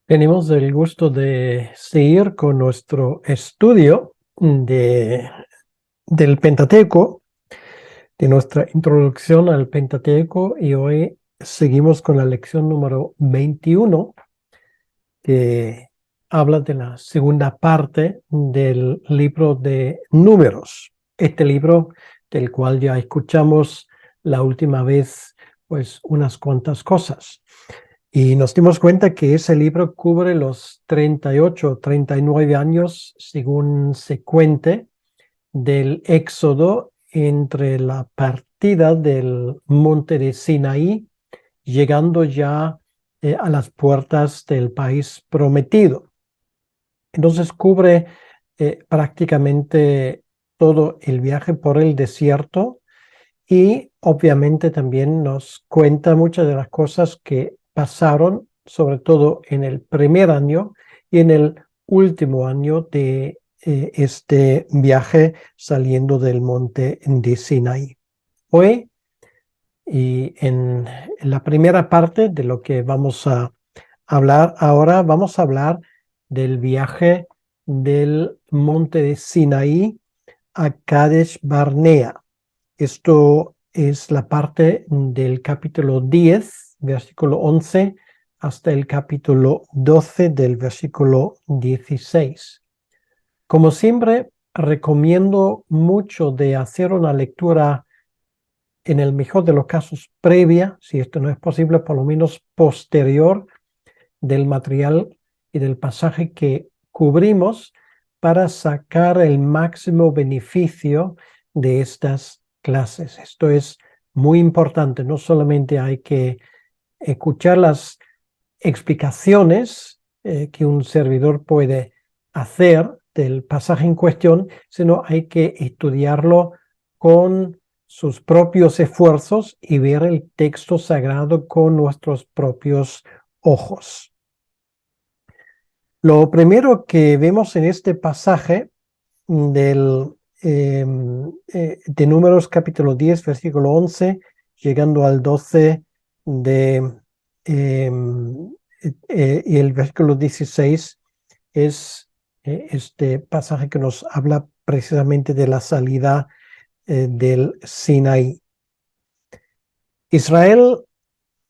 Tenemos el gusto de seguir con nuestro estudio del Pentateuco, de nuestra introducción al Pentateuco, y hoy seguimos con la lección número 21, que habla de la segunda parte del libro de Números. Este libro del cual ya escuchamos la última vez, pues, unas cuantas cosas. Y nos dimos cuenta que ese libro cubre los 38, 39 años, según se cuente, del Éxodo entre la partida del monte de Sinaí, llegando ya a las puertas del país prometido. Entonces cubre prácticamente todo el viaje por el desierto y obviamente también nos cuenta muchas de las cosas que pasaron, sobre todo en el primer año y en el último año de este viaje saliendo del monte de Sinaí. Hoy, y en la primera parte de lo que vamos a hablar ahora, vamos a hablar del viaje del monte de Sinaí a Kadesh Barnea. Esto es la parte del capítulo 10, versículo 11, hasta el capítulo 12 del versículo 16. Como siempre, recomiendo mucho de hacer una lectura, en el mejor de los casos, previa, si esto no es posible, por lo menos posterior, del material y del pasaje que cubrimos, para sacar el máximo beneficio de estas clases. Esto es muy importante. No solamente hay que escuchar las explicaciones que un servidor puede hacer del pasaje en cuestión, sino hay que estudiarlo con sus propios esfuerzos y ver el texto sagrado con nuestros propios ojos. Lo primero que vemos en este pasaje de Números capítulo 10, versículo 11, llegando al 12 y el versículo 16, es este pasaje que nos habla precisamente de la salida del Sinaí. Israel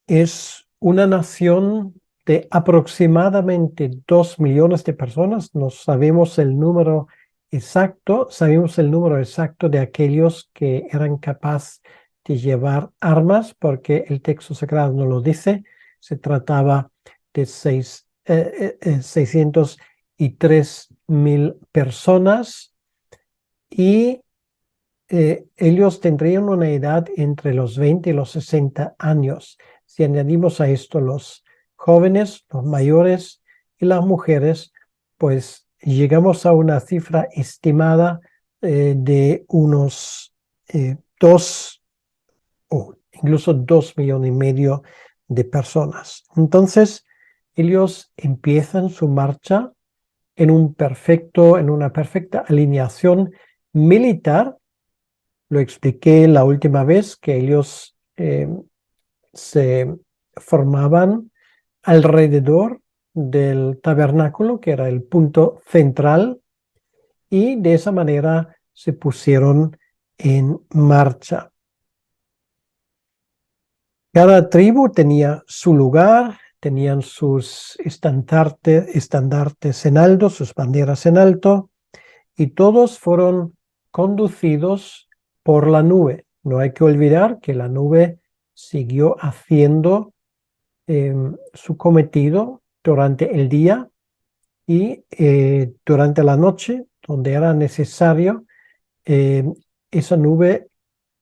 es una nación de aproximadamente 2 millones de personas. No sabemos el número exacto, sabemos el número exacto de aquellos que eran capaces de llevar armas, porque el texto sagrado no lo dice. Se trataba de 603,000 personas, y ellos tendrían una edad entre los 20 y los 60 años. Si añadimos a esto los jóvenes, los mayores y las mujeres, pues llegamos a una cifra estimada de unos 2 o incluso 2,5 millones de personas. Entonces, ellos empiezan su marcha en una perfecta alineación militar. Lo expliqué la última vez, que ellos se formaban alrededor del tabernáculo, que era el punto central, y de esa manera se pusieron en marcha. Cada tribu tenía su lugar, tenían sus estandartes en alto, sus banderas en alto, y todos fueron conducidos por la nube. No hay que olvidar que la nube siguió haciendo su cometido durante el día y durante la noche, donde era necesario, esa nube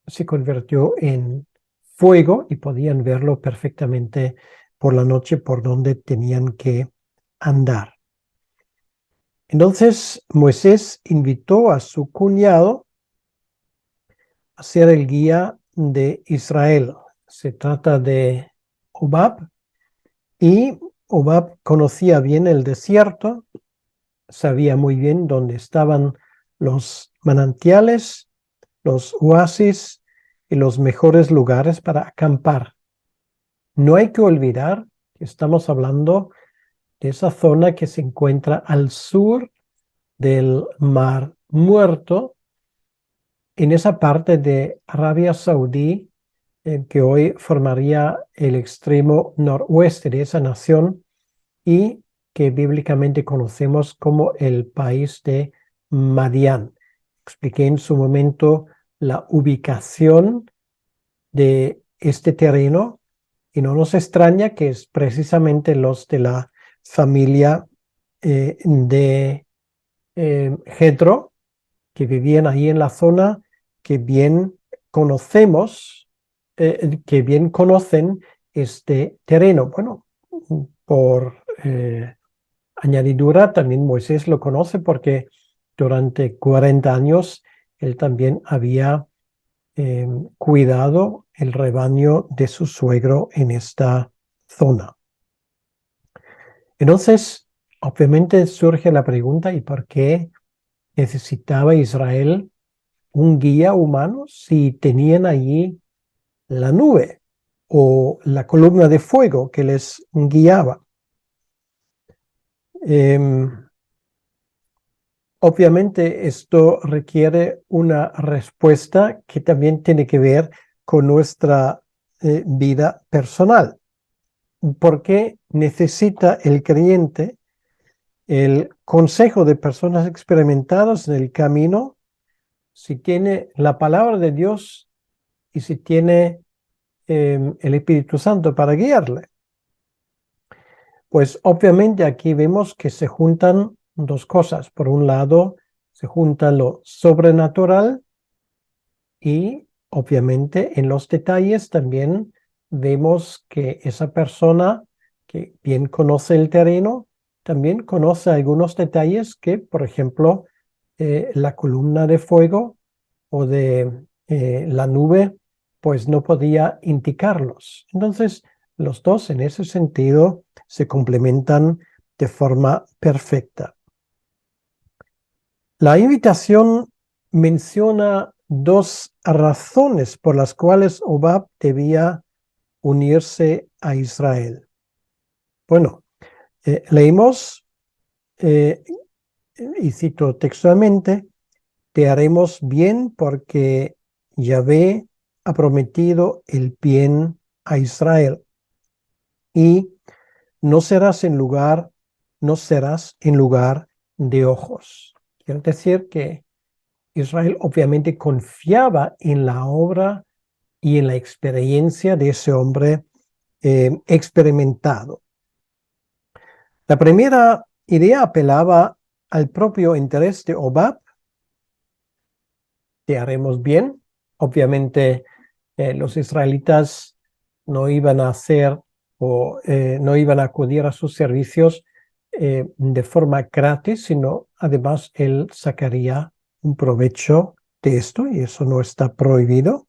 se convirtió en fuego y podían verlo perfectamente por la noche por donde tenían que andar. Entonces Moisés invitó a su cuñado a ser el guía de Israel. Se trata de Hobab, y Hobab conocía bien el desierto, sabía muy bien dónde estaban los manantiales, los oasis y los mejores lugares para acampar. No hay que olvidar que estamos hablando de esa zona que se encuentra al sur del Mar Muerto, en esa parte de Arabia Saudí, que hoy formaría el extremo noroeste de esa nación y que bíblicamente conocemos como el país de Madián. Expliqué en su momento la ubicación de este terreno y no nos extraña que es precisamente los de la familia de Jetro, que vivían ahí en la zona, que bien conocemos, que bien conocen este terreno. Bueno, por añadidura, también Moisés lo conoce porque durante 40 años él también había cuidado el rebaño de su suegro en esta zona. Entonces, obviamente surge la pregunta, ¿y por qué necesitaba Israel un guía humano si tenían allí la nube o la columna de fuego que les guiaba? Obviamente esto requiere una respuesta que también tiene que ver con nuestra vida personal. ¿Por qué necesita el creyente el consejo de personas experimentadas en el camino si tiene la palabra de Dios y si tiene el Espíritu Santo para guiarle? Pues obviamente aquí vemos que se juntan dos cosas. Por un lado, se junta lo sobrenatural y obviamente en los detalles también vemos que esa persona que bien conoce el terreno, también conoce algunos detalles que, por ejemplo, la columna de fuego o de la nube, pues no podía indicarlos. Entonces, los dos en ese sentido se complementan de forma perfecta. La invitación menciona dos razones por las cuales Hobab debía unirse a Israel. Bueno, leímos, y cito textualmente, te haremos bien porque Yahvé ha prometido el bien a Israel y no serás en lugar de ojos. Quiere decir que Israel obviamente confiaba en la obra y en la experiencia de ese hombre experimentado. La primera idea apelaba al propio interés de Hobab. Te haremos bien. Obviamente los israelitas no iban a hacer o no iban a acudir a sus servicios de forma gratis, sino además él sacaría un provecho de esto y eso no está prohibido.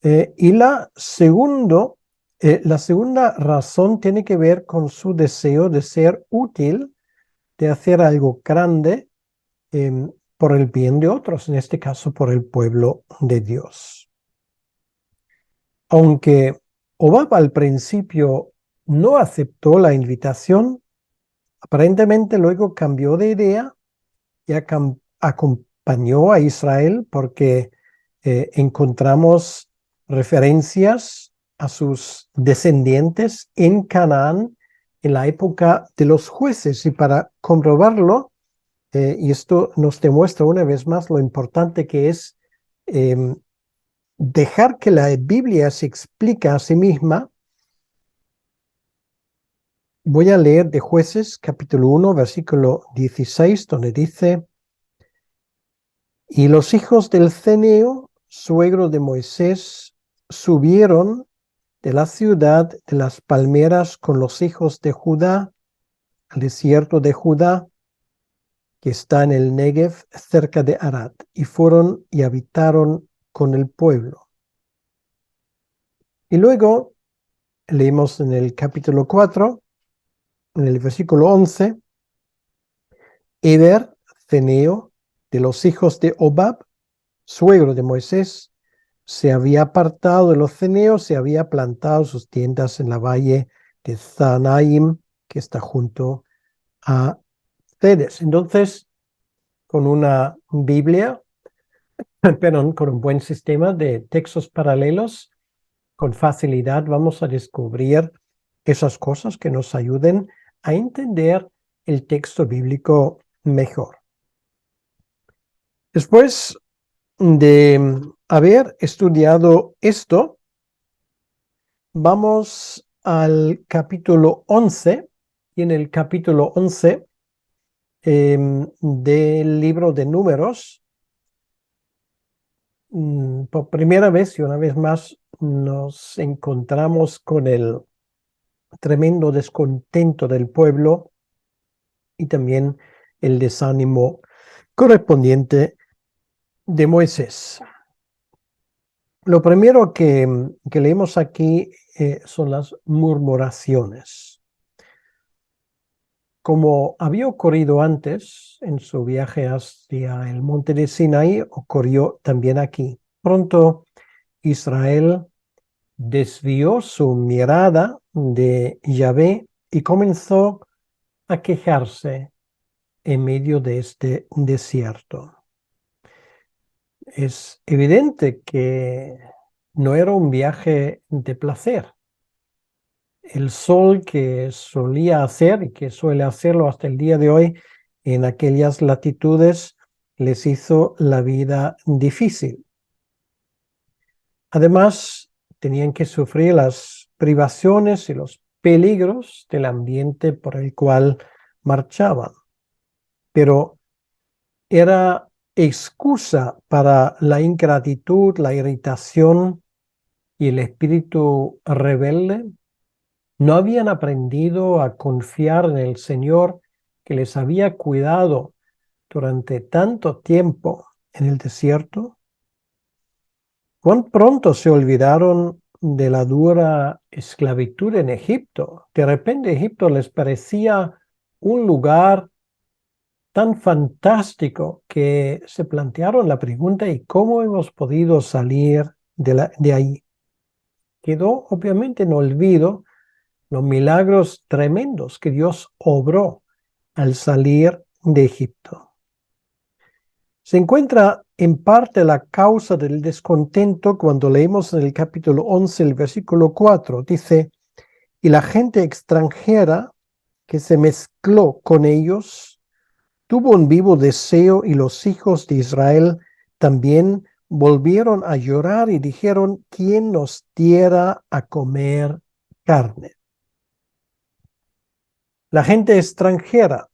Y la segunda razón tiene que ver con su deseo de ser útil, de hacer algo grande por el bien de otros, en este caso por el pueblo de Dios. Aunque Hobab al principio no aceptó la invitación, aparentemente luego cambió de idea y acompañó a Israel porque encontramos referencias a sus descendientes en Canaán en la época de los jueces. Y para comprobarlo, y esto nos demuestra una vez más lo importante que es dejar que la Biblia se explique a sí misma, voy a leer de Jueces capítulo 1, versículo 16, donde dice: y los hijos del ceneo, suegro de Moisés, subieron de la ciudad de las palmeras con los hijos de Judá al desierto de Judá, que está en el Negev cerca de Arad, y fueron y habitaron con el pueblo. Y luego leímos en el capítulo 4 en el versículo 11, Eber, ceneo, de los hijos de Obab, suegro de Moisés, se había apartado de los ceneos, se había plantado sus tiendas en la valle de Zanaim, que está junto a Cedes. Entonces, con una Biblia, perdón, con un buen sistema de textos paralelos, con facilidad vamos a descubrir esas cosas que nos ayuden a entender el texto bíblico mejor. Después de haber estudiado esto, vamos al capítulo 11, y en el capítulo 11 del libro de Números, por primera vez y una vez más nos encontramos con el tremendo descontento del pueblo y también el desánimo correspondiente de Moisés. Lo primero que leemos aquí son las murmuraciones. Como había ocurrido antes en su viaje hacia el monte de Sinaí, ocurrió también aquí. Pronto Israel desvió su mirada de Yahvé y comenzó a quejarse en medio de este desierto. Es evidente que no era un viaje de placer. El sol que solía hacer y que suele hacerlo hasta el día de hoy en aquellas latitudes les hizo la vida difícil. Además, tenían que sufrir las privaciones y los peligros del ambiente por el cual marchaban. Pero era excusa para la ingratitud, la irritación y el espíritu rebelde. No habían aprendido a confiar en el Señor que les había cuidado durante tanto tiempo en el desierto. ¿Cuán pronto se olvidaron de la dura esclavitud en Egipto? De repente Egipto les parecía un lugar tan fantástico que se plantearon la pregunta: ¿y cómo hemos podido salir de ahí? Quedó obviamente en olvido los milagros tremendos que Dios obró al salir de Egipto. Se encuentra en parte la causa del descontento cuando leemos en el capítulo 11, el versículo 4. Dice: y la gente extranjera que se mezcló con ellos tuvo un vivo deseo, y los hijos de Israel también volvieron a llorar y dijeron: ¿quién nos diera a comer carne? La gente extranjera.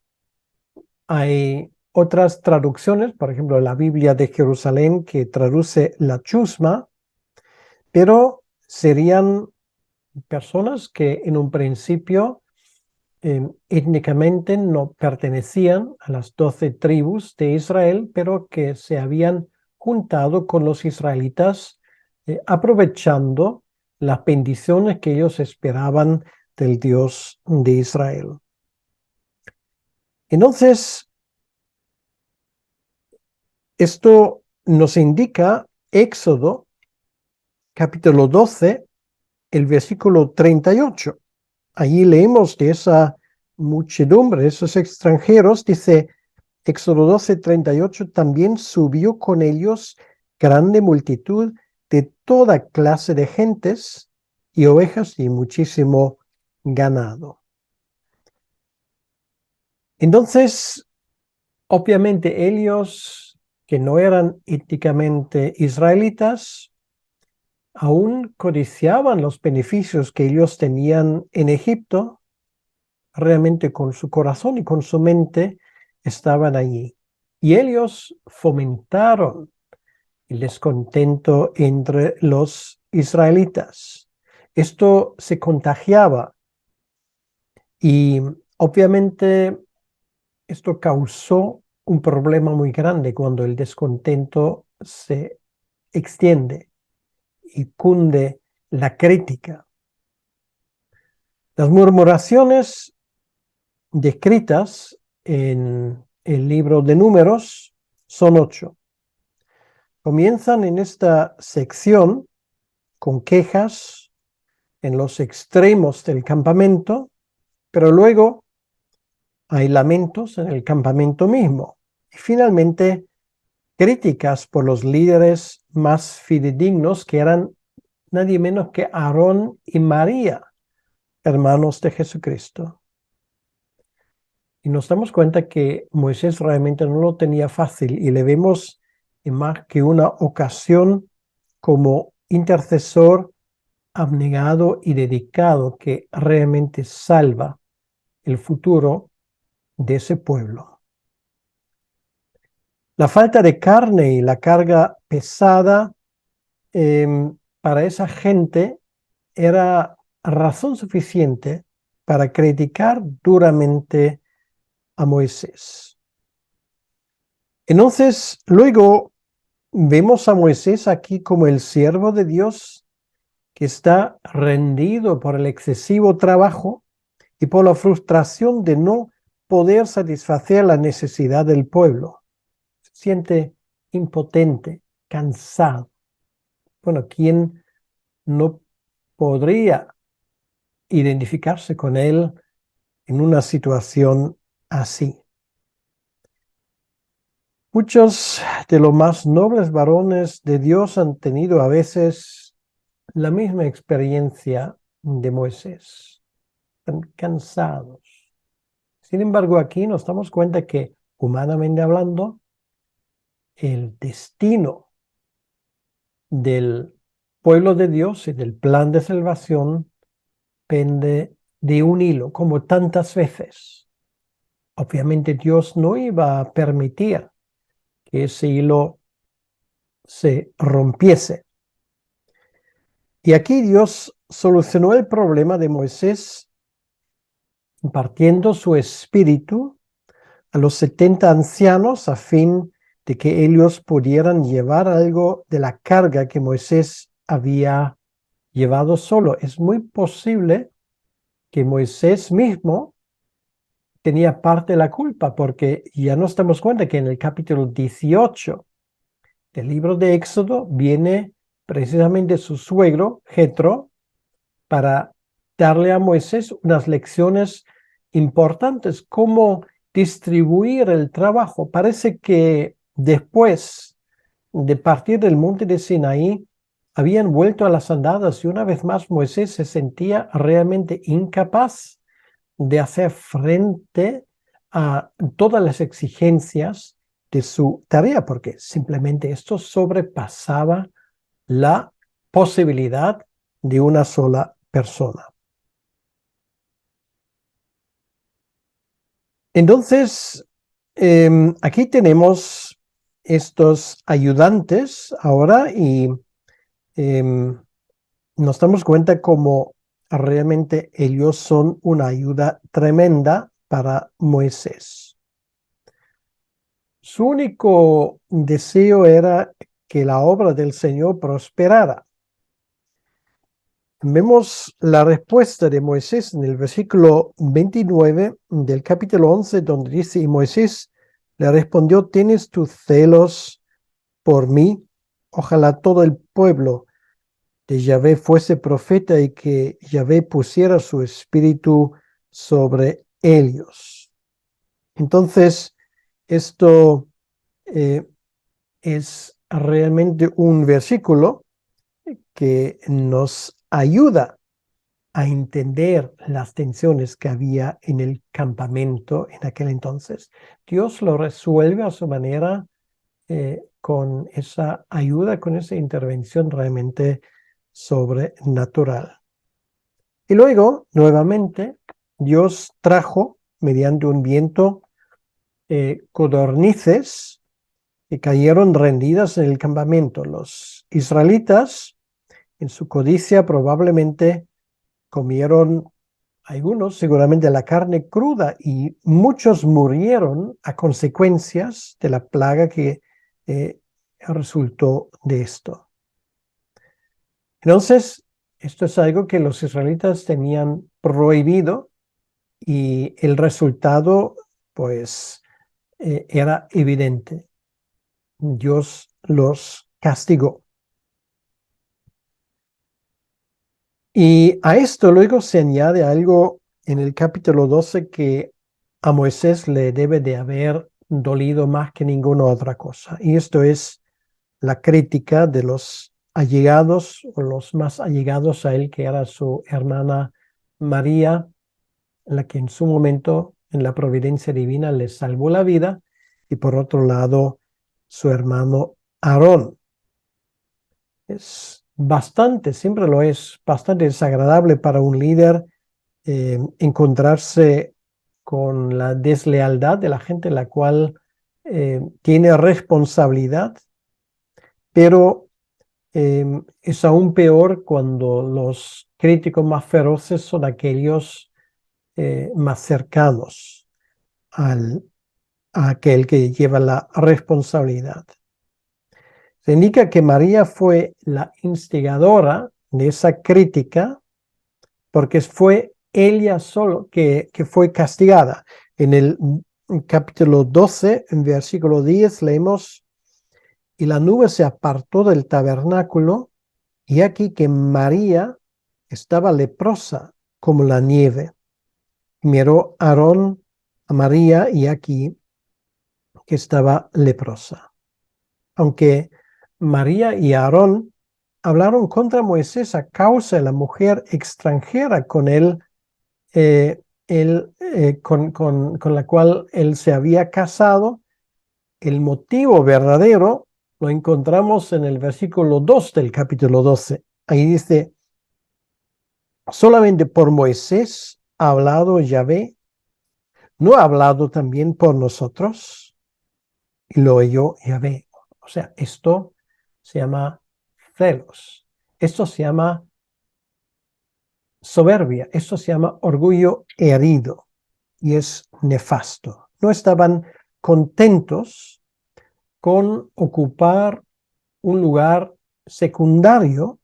Hay otras traducciones, por ejemplo, la Biblia de Jerusalén, que traduce la chusma, pero serían personas que en un principio étnicamente no pertenecían a las 12 tribus de Israel, pero que se habían juntado con los israelitas, aprovechando las bendiciones que ellos esperaban del Dios de Israel. Entonces, esto nos indica Éxodo capítulo 12, el versículo 38. Allí leemos de esa muchedumbre, esos extranjeros, dice Éxodo 12, 38, también subió con ellos grande multitud de toda clase de gentes y ovejas y muchísimo ganado. Entonces, obviamente ellos que no eran étnicamente israelitas, aún codiciaban los beneficios que ellos tenían en Egipto. Realmente con su corazón y con su mente estaban allí. Y ellos fomentaron el descontento entre los israelitas. Esto se contagiaba y obviamente esto causó un problema muy grande cuando el descontento se extiende y cunde la crítica. Las murmuraciones descritas en el libro de Números son 8. Comienzan en esta sección con quejas en los extremos del campamento, pero luego hay lamentos en el campamento mismo. Y finalmente, críticas por los líderes más fidedignos, que eran nadie menos que Aarón y María, hermanos de Jesucristo. Y nos damos cuenta que Moisés realmente no lo tenía fácil y le vemos en más que una ocasión como intercesor abnegado y dedicado que realmente salva el futuro de ese pueblo. La falta de carne y la carga pesada para esa gente era razón suficiente para criticar duramente a Moisés. Entonces, luego vemos a Moisés aquí como el siervo de Dios que está rendido por el excesivo trabajo y por la frustración de no poder satisfacer la necesidad del pueblo. Se siente impotente, cansado. Bueno, ¿quién no podría identificarse con él en una situación así? Muchos de los más nobles varones de Dios han tenido a veces la misma experiencia de Moisés, están cansados. Sin embargo, aquí nos damos cuenta que, humanamente hablando, el destino del pueblo de Dios y del plan de salvación pende de un hilo, como tantas veces. Obviamente Dios no iba a permitir que ese hilo se rompiese. Y aquí Dios solucionó el problema de Moisés impartiendo su espíritu a los 70 ancianos a fin de que ellos pudieran llevar algo de la carga que Moisés había llevado solo. Es muy posible que Moisés mismo tenía parte de la culpa, porque ya nos damos cuenta que en el capítulo 18 del libro de Éxodo viene precisamente su suegro, Jetro, para darle a Moisés unas lecciones importantes, cómo distribuir el trabajo. Parece que después de partir del monte de Sinaí, habían vuelto a las andadas y una vez más Moisés se sentía realmente incapaz de hacer frente a todas las exigencias de su tarea, porque simplemente esto sobrepasaba la posibilidad de una sola persona. Entonces, aquí tenemos estos ayudantes ahora y nos damos cuenta cómo realmente ellos son una ayuda tremenda para Moisés. Su único deseo era que la obra del Señor prosperara. Vemos la respuesta de Moisés en el versículo 29 del capítulo 11, donde dice, y Moisés le respondió, ¿tienes tus celos por mí? Ojalá todo el pueblo de Yahvé fuese profeta y que Yahvé pusiera su espíritu sobre ellos. Entonces, esto es realmente un versículo que nos ayuda a entender las tensiones que había en el campamento en aquel entonces. Dios lo resuelve a su manera con esa ayuda, con esa intervención realmente sobrenatural. Y luego, nuevamente, Dios trajo mediante un viento codornices que cayeron rendidas en el campamento. Los israelitas, en su codicia, probablemente comieron algunos seguramente la carne cruda y muchos murieron a consecuencias de la plaga que resultó de esto. Entonces, esto es algo que los israelitas tenían prohibido y el resultado, pues, era evidente. Dios los castigó. Y a esto luego se añade algo en el capítulo 12 que a Moisés le debe de haber dolido más que ninguna otra cosa. Y esto es la crítica de los allegados o los más allegados a él, que era su hermana María, la que en su momento, en la providencia divina, le salvó la vida, y por otro lado, su hermano Aarón. Es bastante, siempre lo es, bastante desagradable para un líder encontrarse con la deslealtad de la gente, la cual tiene responsabilidad, pero es aún peor cuando los críticos más feroces son aquellos más cercanos a aquel que lleva la responsabilidad. Se indica que María fue la instigadora de esa crítica porque fue ella solo que fue castigada. En el capítulo 12, en versículo 10, leemos: y la nube se apartó del tabernáculo, y aquí que María estaba leprosa como la nieve. Miró Aarón a María, y aquí que estaba leprosa. Aunque María y Aarón hablaron contra Moisés a causa de la mujer extranjera con él, con la cual él se había casado, el motivo verdadero lo encontramos en el versículo 2 del capítulo 12. Ahí dice: solamente por Moisés ha hablado Yahvé, ¿no ha hablado también por nosotros? Y lo oyó Yahvé. O sea, esto se llama celos. Esto se llama soberbia. Esto se llama orgullo herido y es nefasto. No estaban contentos con ocupar un lugar secundario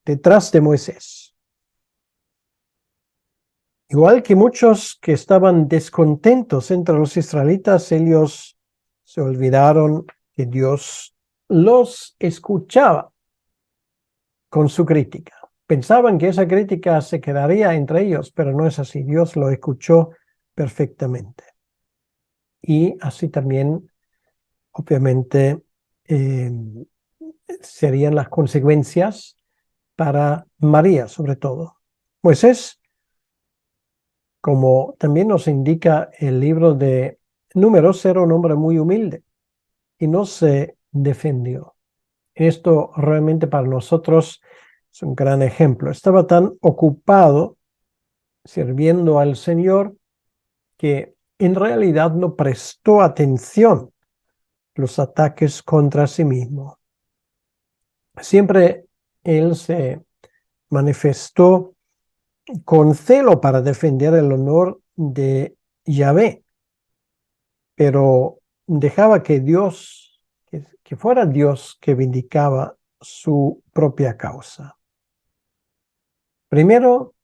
detrás de Moisés. Igual que muchos que estaban descontentos entre los israelitas, ellos se olvidaron que Dios los escuchaba con su crítica. Pensaban que esa crítica se quedaría entre ellos, pero no es así. Dios lo escuchó perfectamente. Y así también, obviamente, serían las consecuencias para María, sobre todo. Moisés, como también nos indica el libro de Números, era un hombre muy humilde y no se defendió. Esto realmente para nosotros es un gran ejemplo. Estaba tan ocupado sirviendo al Señor que en realidad no prestó atención a los ataques contra sí mismo. Siempre él se manifestó con celo para defender el honor de Yahvé, pero dejaba que Dios, que fuera Dios que vindicaba su propia causa. Primero,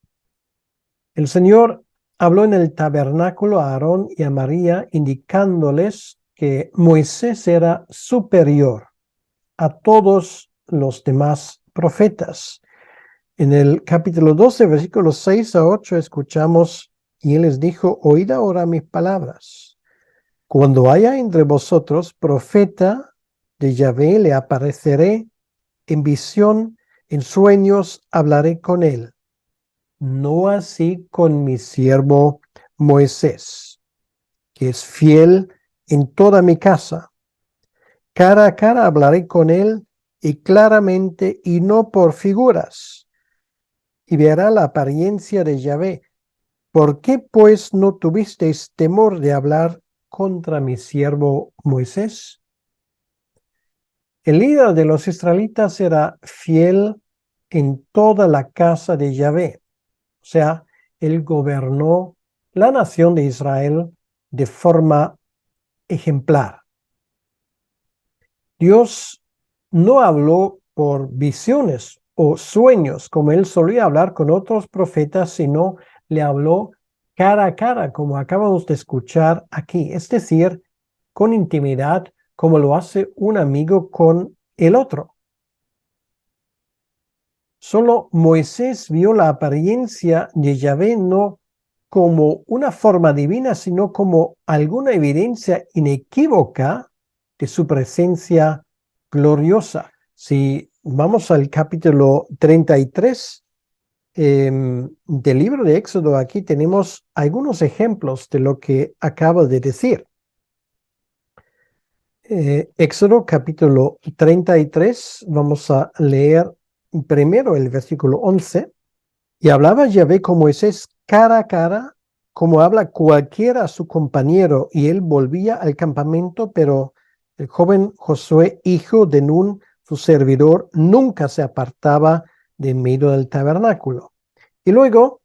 el Señor habló en el tabernáculo a Aarón y a María, indicándoles que Moisés era superior a todos los demás profetas. En el capítulo 12, versículos 6 a 8, escuchamos: y él les dijo: oíd ahora mis palabras. Cuando haya entre vosotros profeta de Yahvé, le apareceré en visión, en sueños hablaré con él. No así con mi siervo Moisés, que es fiel en toda mi casa. Cara a cara hablaré con él, y claramente, y no por figuras, y verá la apariencia de Yahvé. ¿Por qué pues no tuvisteis temor de hablar contra mi siervo Moisés? El líder de los israelitas era fiel en toda la casa de Yahvé. O sea, él gobernó la nación de Israel de forma ejemplar. Dios no habló por visiones o sueños como él solía hablar con otros profetas, sino le habló cara a cara, como acabamos de escuchar aquí, es decir, con intimidad, como lo hace un amigo con el otro. Solo Moisés vio la apariencia de Yahvé no como una forma divina, sino como alguna evidencia inequívoca de su presencia gloriosa. Si vamos al capítulo 33 del libro de Éxodo, aquí tenemos algunos ejemplos de lo que acabo de decir. Éxodo capítulo 33, vamos a leer primero el versículo 11. Y hablaba Yahvé con Moisés cara a cara, como habla cualquiera a su compañero, y él volvía al campamento, pero el joven Josué, hijo de Nun, su servidor, nunca se apartaba de en medio del tabernáculo. Y luego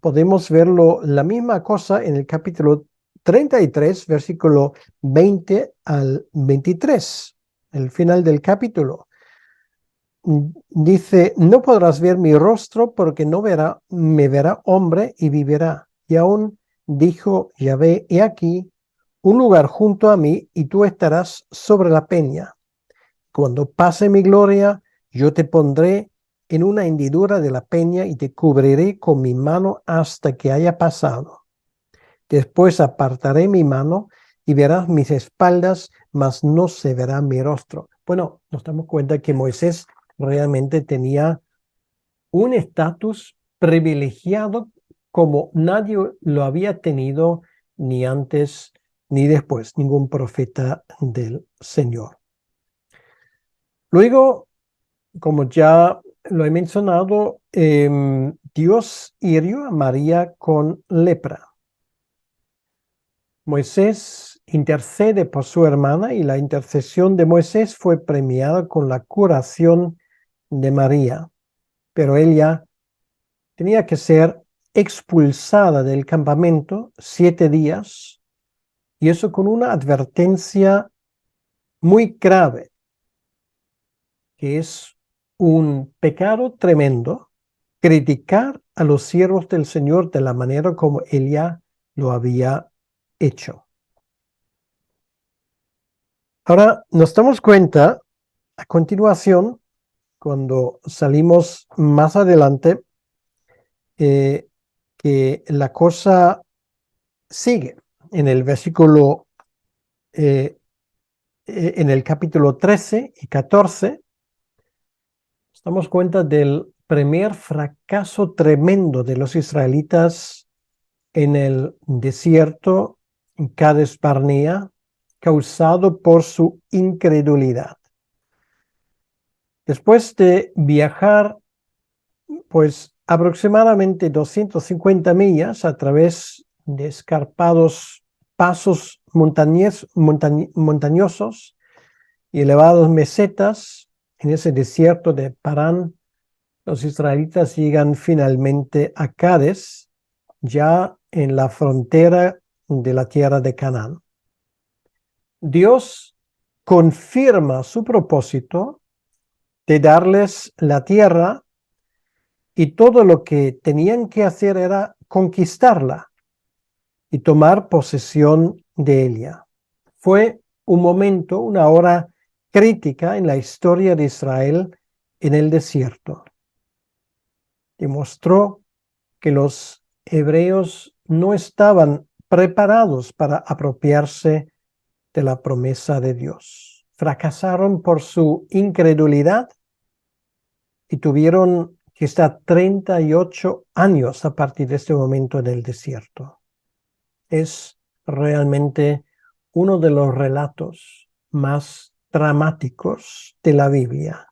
podemos verlo la misma cosa en el capítulo 33, versículo 20 al 23, el final del capítulo. Dice, no podrás ver mi rostro porque no me verá hombre y vivirá. Y aún dijo Yahvé, he aquí un lugar junto a mí y tú estarás sobre la peña. Cuando pase mi gloria, yo te pondré en una hendidura de la peña y te cubriré con mi mano hasta que haya pasado. Después apartaré mi mano y verás mis espaldas, mas no se verá mi rostro. Bueno, nos damos cuenta que Moisés realmente tenía un estatus privilegiado como nadie lo había tenido ni antes ni después, ningún profeta del Señor. Luego, como ya lo he mencionado, Dios hirió a María con lepra. Moisés intercede por su hermana y la intercesión de Moisés fue premiada con la curación de María, pero ella tenía que ser expulsada del campamento 7 días y eso con una advertencia muy grave, que es un pecado tremendo criticar a los siervos del Señor de la manera como ella lo había hecho. Ahora nos damos cuenta a continuación, cuando salimos más adelante, que la cosa sigue. En el versículo, en el capítulo 13 y 14, nos damos cuenta del primer fracaso tremendo de los israelitas en el desierto Cades Barnea, causado por su incredulidad. Después de viajar pues aproximadamente 250 millas a través de escarpados pasos montañosos y elevadas mesetas en ese desierto de Parán, los israelitas llegan finalmente a Cades, ya en la frontera de la tierra de Canaán. Dios confirma su propósito de darles la tierra y todo lo que tenían que hacer era conquistarla y tomar posesión de ella. Fue un momento, una hora crítica en la historia de Israel en el desierto. Demostró que los hebreos no estaban preparados para apropiarse de la promesa de Dios. Fracasaron por su incredulidad y tuvieron que estar 38 años a partir de este momento en el desierto. Es realmente uno de los relatos más dramáticos de la Biblia.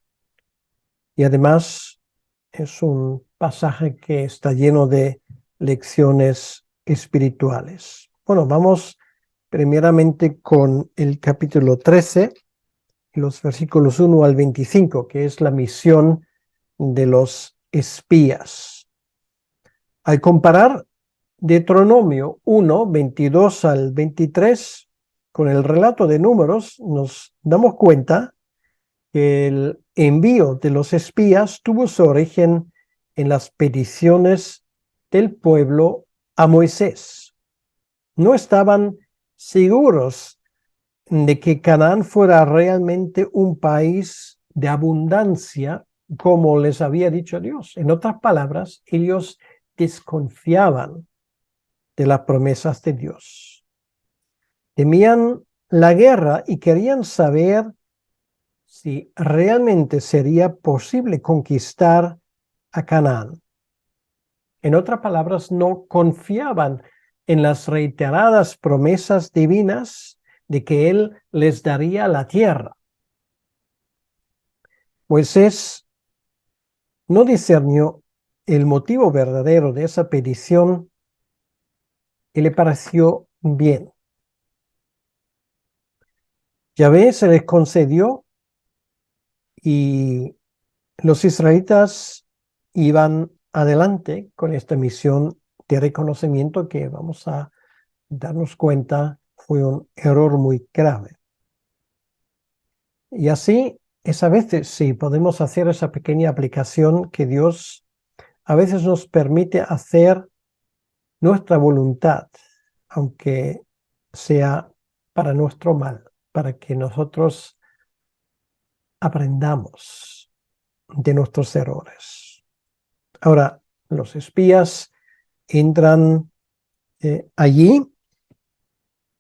Y además es un pasaje que está lleno de lecciones espirituales. Bueno, vamos primeramente con el capítulo 13, los versículos 1 al 25, que es la misión de los espías. Al comparar Deuteronomio 1, 22 al 23 con el relato de Números, nos damos cuenta que el envío de los espías tuvo su origen en las peticiones del pueblo a Moisés. No estaban seguros de que Canaán fuera realmente un país de abundancia, como les había dicho Dios. En otras palabras, ellos desconfiaban de las promesas de Dios. Temían la guerra y querían saber si realmente sería posible conquistar a Canaán. En otras palabras, no confiaban en las reiteradas promesas divinas de que Él les daría la tierra. Moisés no discernió el motivo verdadero de esa petición y le pareció bien. Yahvé se les concedió y los israelitas iban adelante con esta misión de reconocimiento que vamos a darnos cuenta fue un error muy grave. Y así es a veces, sí, podemos hacer esa pequeña aplicación que Dios a veces nos permite hacer nuestra voluntad, aunque sea para nuestro mal, para que nosotros aprendamos de nuestros errores. Ahora, los espías entran allí,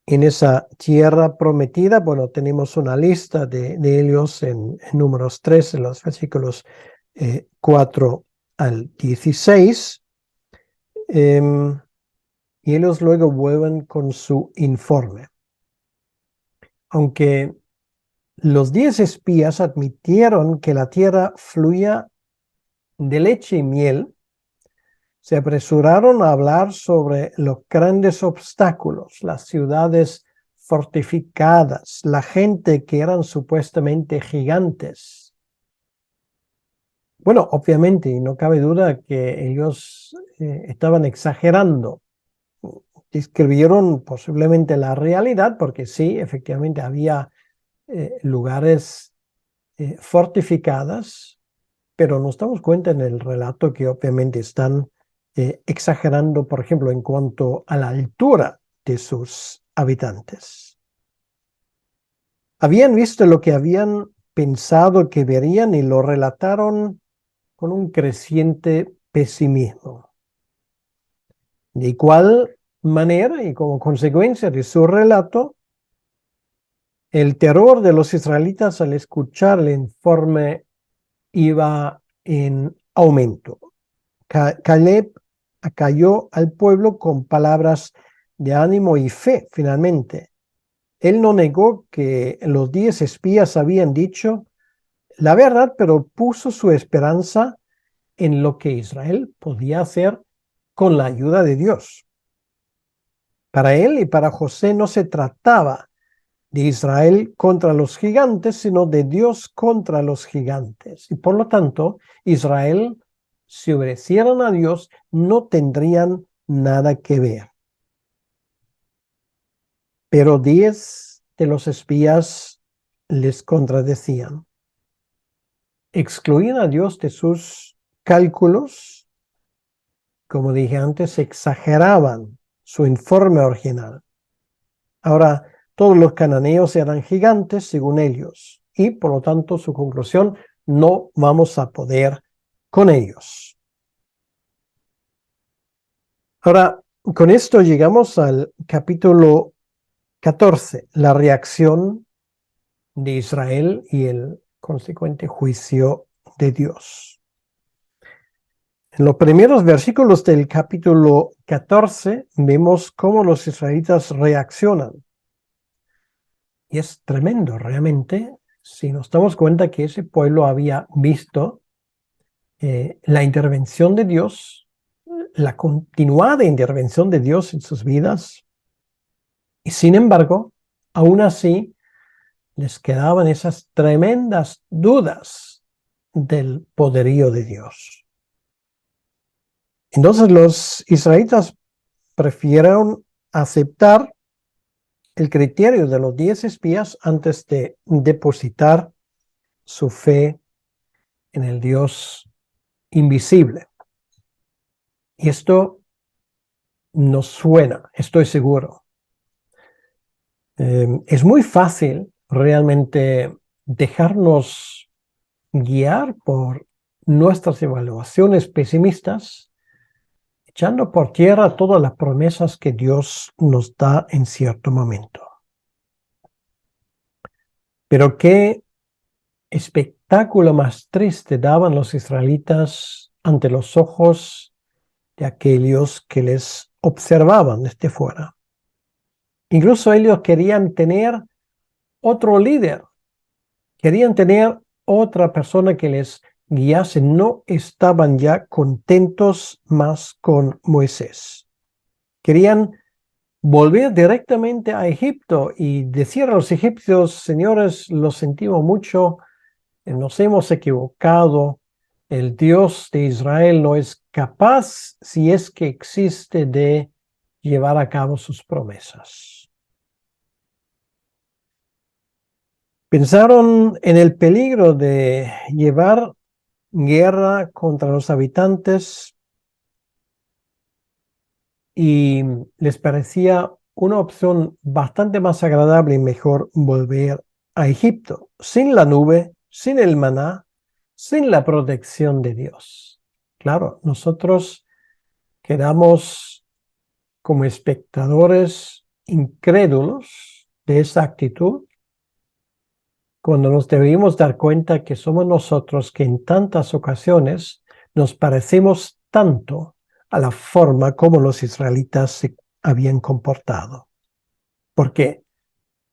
en esa tierra prometida. Bueno, tenemos una lista de ellos en Números 3, en los versículos 4 al 16. Y ellos luego vuelven con su informe. Aunque los 10 espías admitieron que la tierra fluía de leche y miel, se apresuraron a hablar sobre los grandes obstáculos, las ciudades fortificadas, la gente que eran supuestamente gigantes. Bueno, obviamente, y no cabe duda que ellos estaban exagerando. Describieron posiblemente la realidad, porque sí, efectivamente había lugares fortificadas, pero nos damos cuenta en el relato que obviamente están exagerando, por ejemplo, en cuanto a la altura de sus habitantes. Habían visto lo que habían pensado que verían y lo relataron con un creciente pesimismo. De igual manera y como consecuencia de su relato, el terror de los israelitas al escuchar el informe iba en aumento. Caleb acalló al pueblo con palabras de ánimo y fe, finalmente. Él no negó que los 10 espías habían dicho la verdad, pero puso su esperanza en lo que Israel podía hacer con la ayuda de Dios. Para él y para José no se trataba de Israel contra los gigantes, sino de Dios contra los gigantes. Y por lo tanto, Israel, si obedecieran a Dios, no tendrían nada que ver. Pero 10 de los espías les contradecían. Excluían a Dios de sus cálculos. Como dije antes, exageraban su informe original. Ahora, todos los cananeos eran gigantes según ellos y por lo tanto su conclusión, no vamos a poder con ellos. Ahora, con esto llegamos al capítulo 14, la reacción de Israel y el consecuente juicio de Dios. En los primeros versículos del capítulo 14 vemos cómo los israelitas reaccionan. Y es tremendo realmente si nos damos cuenta que ese pueblo había visto la intervención de Dios, la continuada intervención de Dios en sus vidas. Y sin embargo, aún así, les quedaban esas tremendas dudas del poderío de Dios. Entonces los israelitas prefirieron aceptar el criterio de los 10 espías antes de depositar su fe en el Dios invisible. Y esto nos suena, estoy seguro. Es muy fácil realmente dejarnos guiar por nuestras evaluaciones pesimistas, echando por tierra todas las promesas que Dios nos da en cierto momento. Pero qué espectáculo más triste daban los israelitas ante los ojos de aquellos que les observaban desde fuera. Incluso ellos querían tener otro líder, querían tener otra persona que les guiase, no estaban ya contentos más con Moisés. Querían volver directamente a Egipto y decir a los egipcios: señores, lo sentimos mucho, nos hemos equivocado, el Dios de Israel no es capaz, si es que existe, de llevar a cabo sus promesas. Pensaron en el peligro de llevar guerra contra los habitantes y les parecía una opción bastante más agradable y mejor volver a Egipto, sin la nube, sin el maná, sin la protección de Dios. Claro, nosotros quedamos como espectadores incrédulos de esa actitud, cuando nos debemos dar cuenta que somos nosotros que en tantas ocasiones nos parecemos tanto a la forma como los israelitas se habían comportado. Porque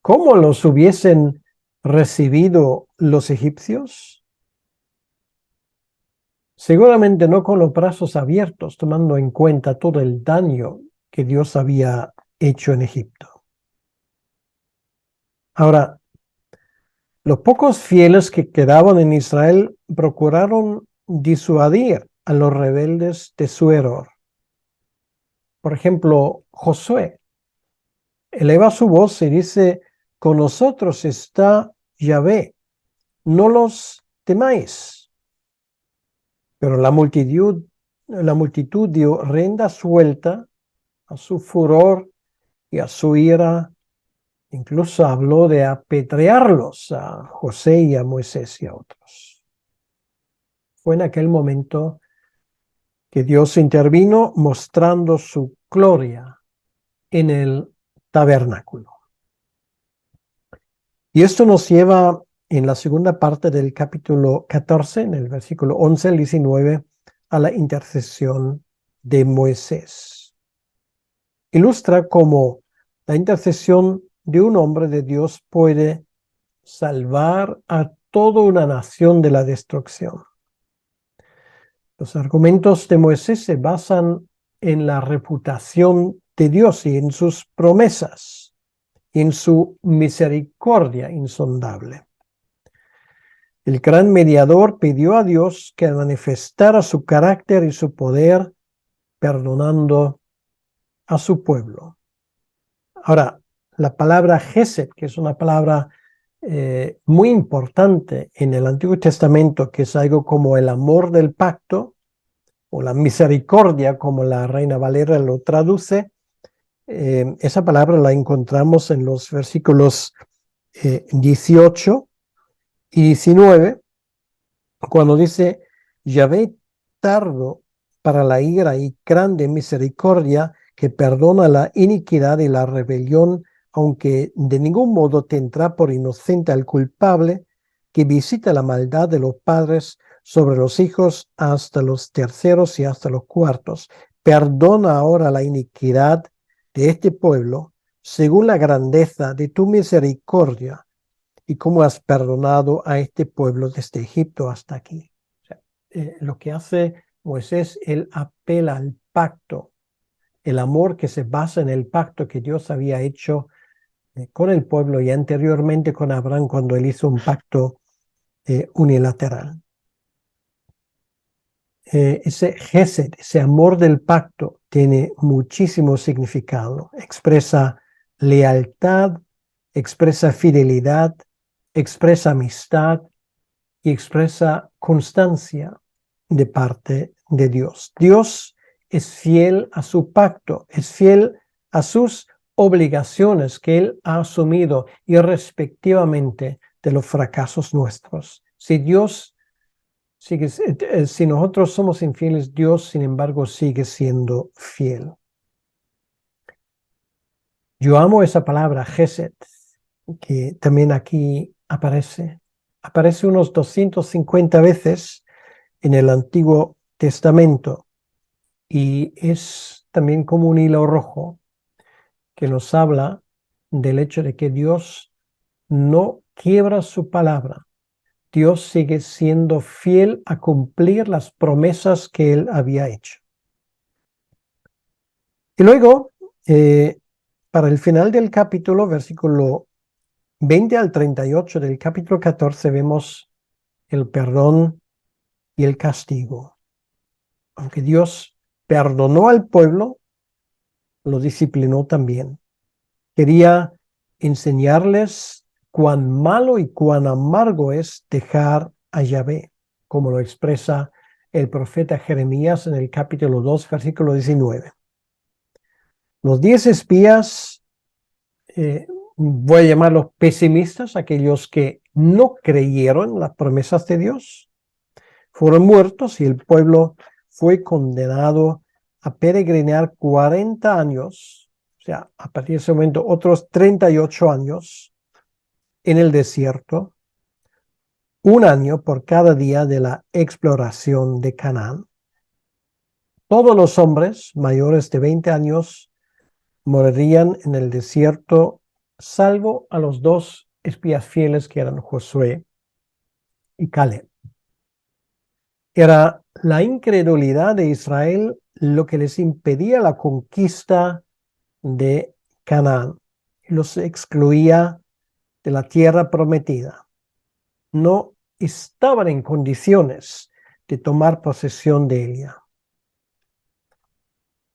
¿cómo los hubiesen recibido los egipcios? Seguramente no con los brazos abiertos, tomando en cuenta todo el daño que Dios había hecho en Egipto. Ahora, los pocos fieles que quedaban en Israel procuraron disuadir a los rebeldes de su error. Por ejemplo, Josué eleva su voz y dice: con nosotros está Yahvé, no los temáis. Pero la multitud dio rienda suelta a su furor y a su ira. Incluso habló de apedrearlos a José y a Moisés y a otros. Fue en aquel momento que Dios intervino mostrando su gloria en el tabernáculo. Y esto nos lleva en la segunda parte del capítulo 14, en el versículo 11 al 19, a la intercesión de Moisés. Ilustra cómo la intercesión de un hombre de Dios puede salvar a toda una nación de la destrucción. Los argumentos de Moisés se basan en la reputación de Dios y en sus promesas, y en su misericordia insondable. El gran mediador pidió a Dios que manifestara su carácter y su poder, perdonando a su pueblo. Ahora, la palabra Gesed, que es una palabra muy importante en el Antiguo Testamento, que es algo como el amor del pacto, o la misericordia, como la Reina Valera lo traduce, esa palabra la encontramos en los versículos 18 y 19, cuando dice: Yahvé tardo para la ira y grande misericordia, que perdona la iniquidad y la rebelión, aunque de ningún modo tendrá por inocente al culpable, que visita la maldad de los padres sobre los hijos hasta los terceros y hasta los cuartos. Perdona ahora la iniquidad de este pueblo, según la grandeza de tu misericordia, y cómo has perdonado a este pueblo desde Egipto hasta aquí. O sea, lo que hace Moisés, él apela al pacto, el amor que se basa en el pacto que Dios había hecho con el pueblo y anteriormente con Abraham, cuando él hizo un pacto unilateral. Ese gesed, ese amor del pacto, tiene muchísimo significado. Expresa lealtad, expresa fidelidad, expresa amistad y expresa constancia de parte de Dios. Dios es fiel a su pacto, es fiel a sus obligaciones que Él ha asumido irrespectivamente de los fracasos nuestros. Si nosotros somos infieles, Dios, sin embargo, sigue siendo fiel. Yo amo esa palabra, Gesed, que también aquí aparece. Aparece unos 250 veces en el Antiguo Testamento y es también como un hilo rojo que nos habla del hecho de que Dios no quiebra su palabra. Dios sigue siendo fiel a cumplir las promesas que Él había hecho. Y luego, para el final del capítulo, versículo 20 al 38 del capítulo 14, vemos el perdón y el castigo. Aunque Dios perdonó al pueblo, lo disciplinó también. Quería enseñarles cuán malo y cuán amargo es dejar a Yahvé, como lo expresa el profeta Jeremías en el capítulo 2, versículo 19. Los 10 espías, voy a llamarlos pesimistas, aquellos que no creyeron las promesas de Dios, fueron muertos y el pueblo fue condenado a peregrinar 40 años, o sea, a partir de ese momento otros 38 años en el desierto, un año por cada día de la exploración de Canaán. Todos los hombres mayores de 20 años morirían en el desierto, salvo a los 2 espías fieles que eran Josué y Caleb. Era la incredulidad de Israel lo que les impedía la conquista de Canaán. Los excluía de la tierra prometida. No estaban en condiciones de tomar posesión de ella.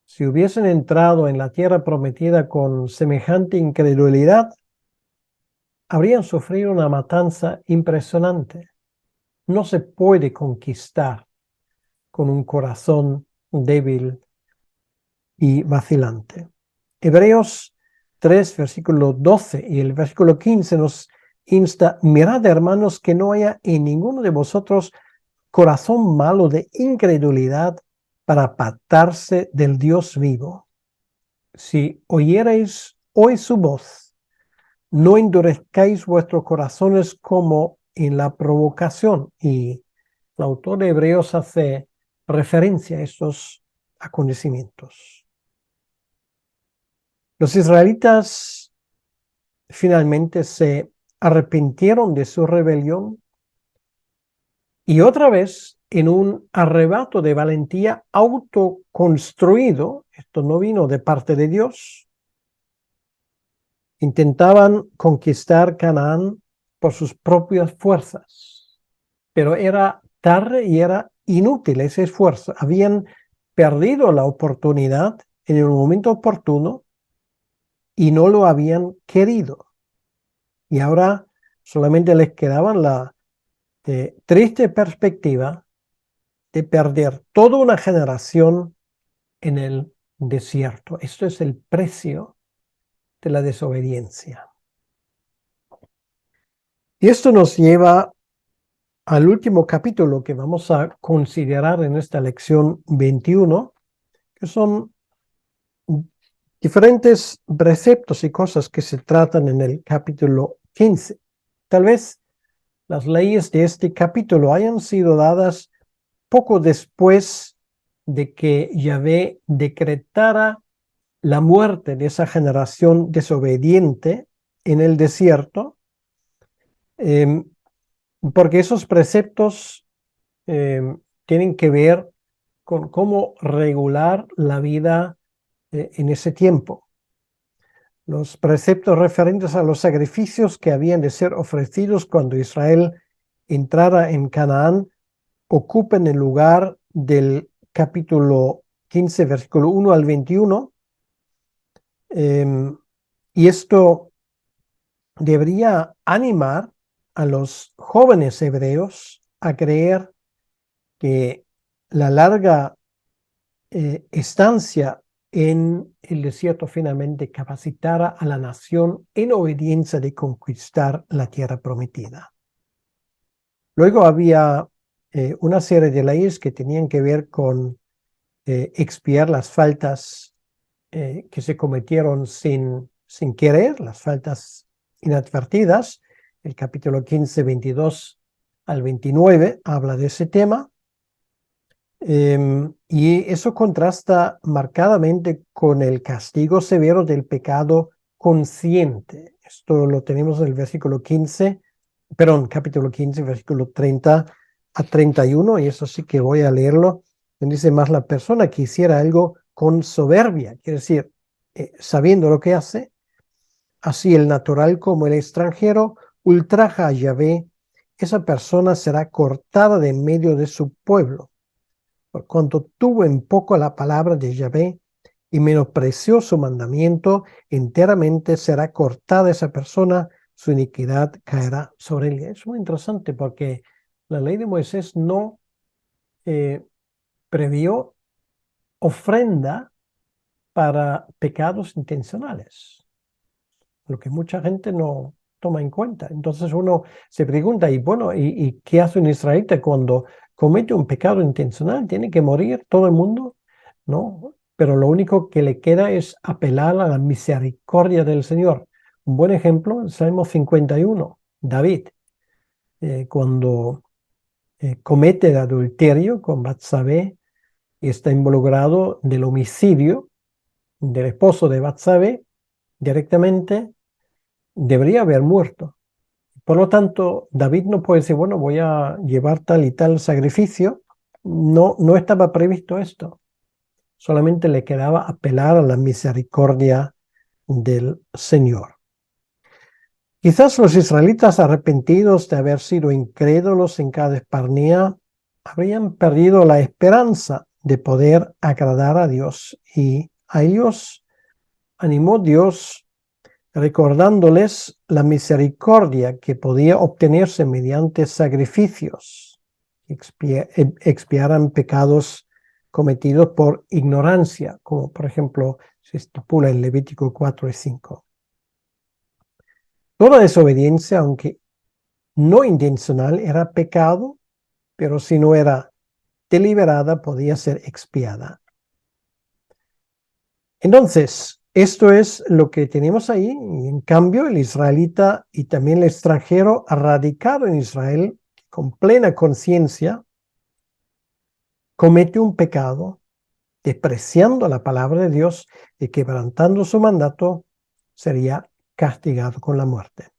Si hubiesen entrado en la tierra prometida con semejante incredulidad, habrían sufrido una matanza impresionante. No se puede conquistar con un corazón débil y vacilante. Hebreos 3, versículo 12 y el versículo 15 nos insta: mirad, hermanos, que no haya en ninguno de vosotros corazón malo de incredulidad para apartarse del Dios vivo. Si oyereis hoy su voz, no endurezcáis vuestros corazones como en la provocación. Y el autor de Hebreos hace referencia a estos acontecimientos. Los israelitas finalmente se arrepintieron de su rebelión y otra vez, en un arrebato de valentía autoconstruido, esto no vino de parte de Dios, intentaban conquistar Canaán por sus propias fuerzas, pero era tarde y era inútil ese esfuerzo. Habían perdido la oportunidad en el momento oportuno y no lo habían querido. Y ahora solamente les quedaba la triste perspectiva de perder toda una generación en el desierto. Esto es el precio de la desobediencia. Y esto nos lleva al último capítulo que vamos a considerar en esta lección 21, que son diferentes preceptos y cosas que se tratan en el capítulo 15. Tal vez las leyes de este capítulo hayan sido dadas poco después de que Yahvé decretara la muerte de esa generación desobediente en el desierto, porque esos preceptos tienen que ver con cómo regular la vida en ese tiempo. Los preceptos referentes a los sacrificios que habían de ser ofrecidos cuando Israel entrara en Canaán ocupan el lugar del capítulo 15, versículo 1 al 21. Y esto debería animar a los jóvenes hebreos a creer que la larga estancia en el desierto finalmente capacitara a la nación en obediencia de conquistar la tierra prometida. Luego había una serie de leyes que tenían que ver con expiar las faltas que se cometieron sin querer, las faltas inadvertidas. El capítulo 15, 22 al 29 habla de ese tema. Y eso contrasta marcadamente con el castigo severo del pecado consciente. Esto lo tenemos en el versículo 15, perdón, capítulo 15, versículo 30 a 31, y eso sí que voy a leerlo. Dice: más la persona que hiciera algo con soberbia, quiere decir, sabiendo lo que hace, así el natural como el extranjero, ultraja a Yahvé, esa persona será cortada de en medio de su pueblo. Por cuanto tuvo en poco la palabra de Yahvé y menospreció su mandamiento, enteramente será cortada esa persona, su iniquidad caerá sobre él. Es muy interesante porque la ley de Moisés no previó ofrenda para pecados intencionales, lo que mucha gente no toma en cuenta. Entonces uno se pregunta, y bueno, ¿y qué hace un israelita cuando comete un pecado intencional? ¿Tiene que morir todo el mundo? No, pero lo único que le queda es apelar a la misericordia del Señor. Un buen ejemplo, el Salmo 51, David, cuando comete el adulterio con Batsabé y está involucrado del homicidio del esposo de Batsabé, directamente debería haber muerto. Por lo tanto, David no puede decir, bueno, voy a llevar tal y tal sacrificio. No, no estaba previsto esto. Solamente le quedaba apelar a la misericordia del Señor. Quizás los israelitas, arrepentidos de haber sido incrédulos en cada Barnea, habrían perdido la esperanza de poder agradar a Dios, y a ellos animó Dios recordándoles la misericordia que podía obtenerse mediante sacrificios que expiaran pecados cometidos por ignorancia, como por ejemplo se estipula en Levítico 4 y 5. Toda desobediencia, aunque no intencional, era pecado, pero si no era deliberada, podía ser expiada. Entonces, esto es lo que tenemos ahí, y en cambio el israelita y también el extranjero radicado en Israel, con plena conciencia, comete un pecado, despreciando la palabra de Dios y quebrantando su mandato, sería castigado con la muerte.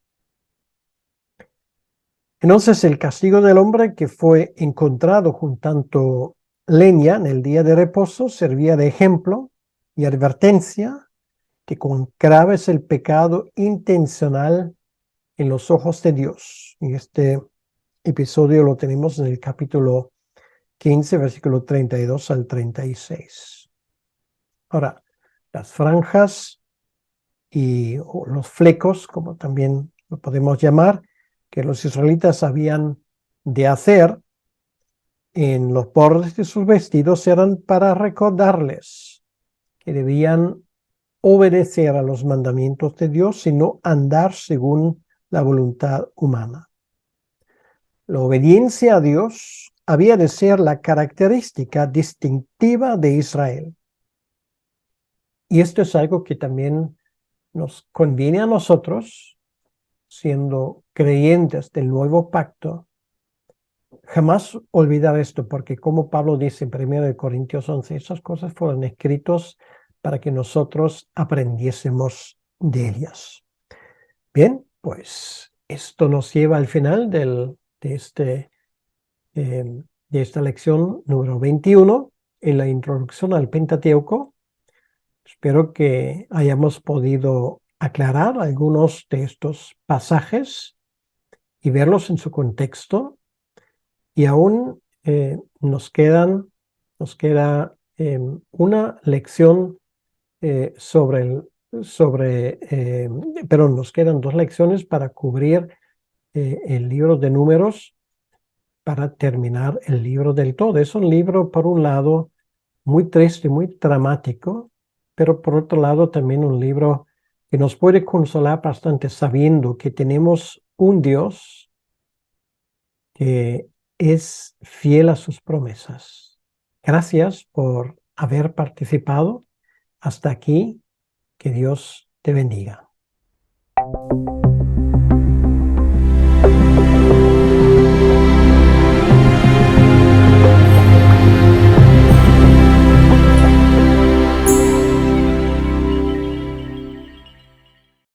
Entonces el castigo del hombre que fue encontrado juntando leña en el día de reposo servía de ejemplo y advertencia que con grave es el pecado intencional en los ojos de Dios. Y este episodio lo tenemos en el capítulo 15, versículo 32 al 36. Ahora, las franjas y los flecos, como también lo podemos llamar, que los israelitas habían de hacer en los bordes de sus vestidos, eran para recordarles que debían obedecer a los mandamientos de Dios, sino andar según la voluntad humana. La obediencia a Dios había de ser la característica distintiva de Israel. Y esto es algo que también nos conviene a nosotros, siendo creyentes del nuevo pacto, jamás olvidar esto, porque como Pablo dice en 1 Corintios 11, esas cosas fueron escritos para que nosotros aprendiésemos de ellas. Bien, pues esto nos lleva al final de esta lección número 21 en la introducción al Pentateuco. Espero que hayamos podido aclarar algunos de estos pasajes y verlos en su contexto. Y aún nos queda una lección perdón, nos quedan 2 lecciones para cubrir el libro de Números, para terminar el libro del todo. Es un libro, por un lado, muy triste, muy dramático, pero por otro lado también un libro que nos puede consolar bastante sabiendo que tenemos un Dios que es fiel a sus promesas. Gracias por haber participado. Hasta aquí. Que Dios te bendiga.